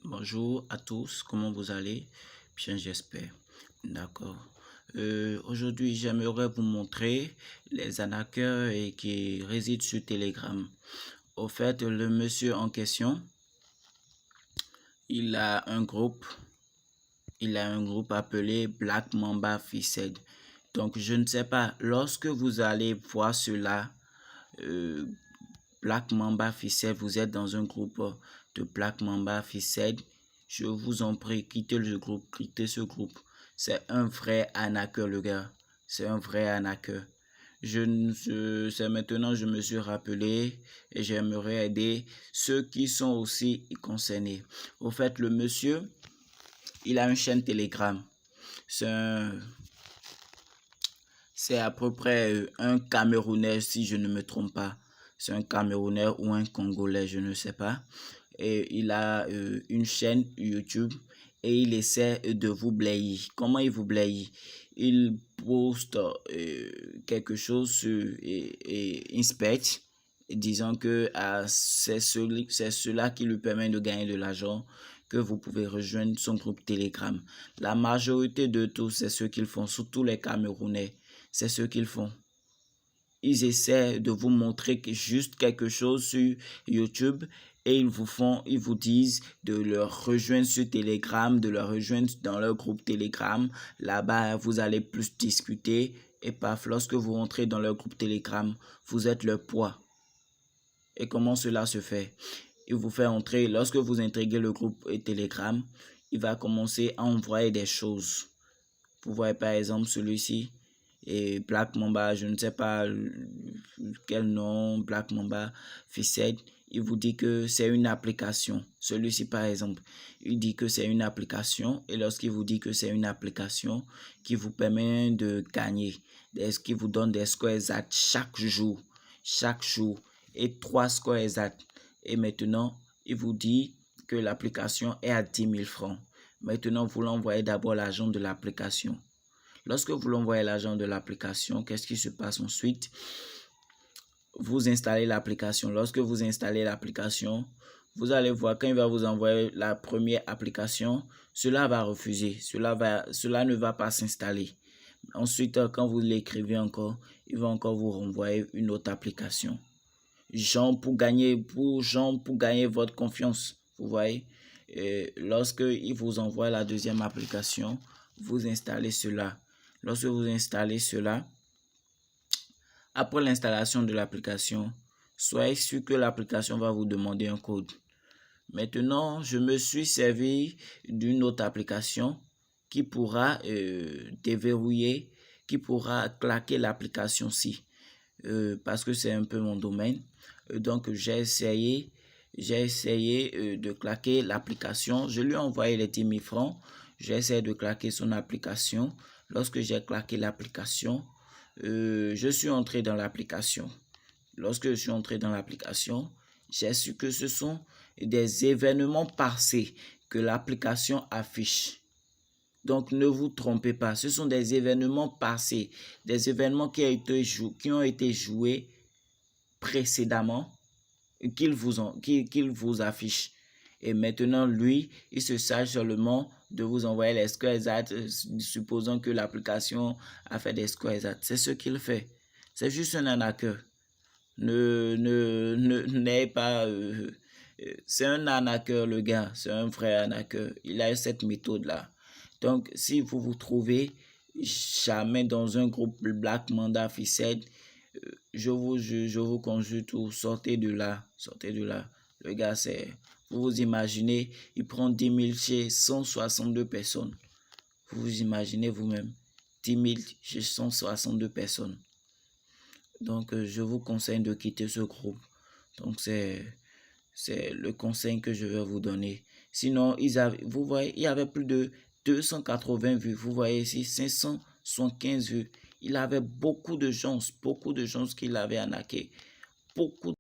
Bonjour à tous, comment vous allez? Bien, j'espère. D'accord. Aujourd'hui, j'aimerais vous montrer les arnaqueurs qui résident sur Telegram. Au fait, le monsieur en question, il a un groupe, appelé Black Mamba Fixed. Donc, je ne sais pas, lorsque vous allez voir cela, euh, Black Mamba Fixed, vous êtes dans un groupe de Black Mamba Fixed, je vous en prie, quittez le groupe, quittez ce groupe. C'est un vrai arnaqueur, le gars. C'est un vrai arnaqueur. C'est maintenant je me suis rappelé et j'aimerais aider ceux qui sont aussi concernés. Au fait, le monsieur, il a une chaîne Telegram. C'est à peu près un Camerounais, si je ne me trompe pas. C'est un Camerounais ou un Congolais, je ne sais pas. Et il a une chaîne YouTube et il essaie de vous blayer. Comment il vous blaye? Il poste quelque chose sur Inspect, disant que c'est cela qui lui permet de gagner de l'argent, que vous pouvez rejoindre son groupe Telegram. La majorité de tous, c'est ce qu'ils font, surtout les Camerounais. C'est ce qu'ils font. Ils essaient de vous montrer juste quelque chose sur YouTube et ils vous disent de leur rejoindre sur Telegram, de leur rejoindre dans leur groupe Telegram. Là-bas, vous allez plus discuter et paf, lorsque vous rentrez dans leur groupe Telegram, vous êtes leur poids. Et comment cela se fait? Il vous fait entrer, lorsque vous intégrez le groupe Telegram, il va commencer à envoyer des choses. Vous voyez par exemple celui-ci, et Black Mamba, je ne sais pas quel nom, Black Mamba Fixed, il vous dit que c'est une application. Celui-ci par exemple, il dit que c'est une application et lorsqu'il vous dit que c'est une application qui vous permet de gagner, qui vous donne des scores exacts chaque jour et 3 scores exacts. Et maintenant, il vous dit que l'application est à 10 000 francs. Maintenant, vous l'envoyez d'abord l'argent de l'application. Lorsque vous l'envoyez l'argent de l'application, qu'est-ce qui se passe ensuite? Vous installez l'application. Lorsque vous installez l'application, vous allez voir quand il va vous envoyer la première application, cela va refuser. Cela ne va pas s'installer. Ensuite, quand vous l'écrivez encore, il va encore vous renvoyer une autre application. Genre pour gagner votre confiance. Vous voyez? Lorsque il vous envoie la deuxième application, vous installez cela. Lorsque vous installez cela, après l'installation de l'application, soyez sûr que l'application va vous demander un code. Maintenant, je me suis servi d'une autre application qui pourra déverrouiller, qui pourra claquer l'application-ci. Parce que c'est un peu mon domaine. Donc, j'ai essayé de claquer l'application. Je lui ai envoyé les 10 000 francs. J'ai essayé de claquer son application. Lorsque j'ai claqué l'application, je suis entré dans l'application. Lorsque je suis entré dans l'application, j'ai su que ce sont des événements passés que l'application affiche. Donc, ne vous trompez pas. Ce sont des événements passés, des événements qui ont été joués précédemment, qu'il vous affiche. Et maintenant, lui, il se charge seulement de vous envoyer les scores exacts, supposant que l'application a fait des scores exacts. C'est ce qu'il fait. C'est juste un arnaqueur. N'ayez pas... c'est un arnaqueur, le gars. C'est un vrai arnaqueur. Il a cette méthode-là. Donc, si vous vous trouvez jamais dans un groupe Black Mamba Fixed, je vous conjure tout, sortez de là. Le gars, vous vous imaginez, il prend 10 000 chez 162 personnes. Vous vous imaginez vous-même, 10 000 chez 162 personnes. Donc, je vous conseille de quitter ce groupe. Donc, c'est le conseil que je vais vous donner. Sinon, vous voyez, il y avait plus de 280 vues. Vous voyez ici, 575 vues. Il avait beaucoup de gens qu'il avait arnaqué. Beaucoup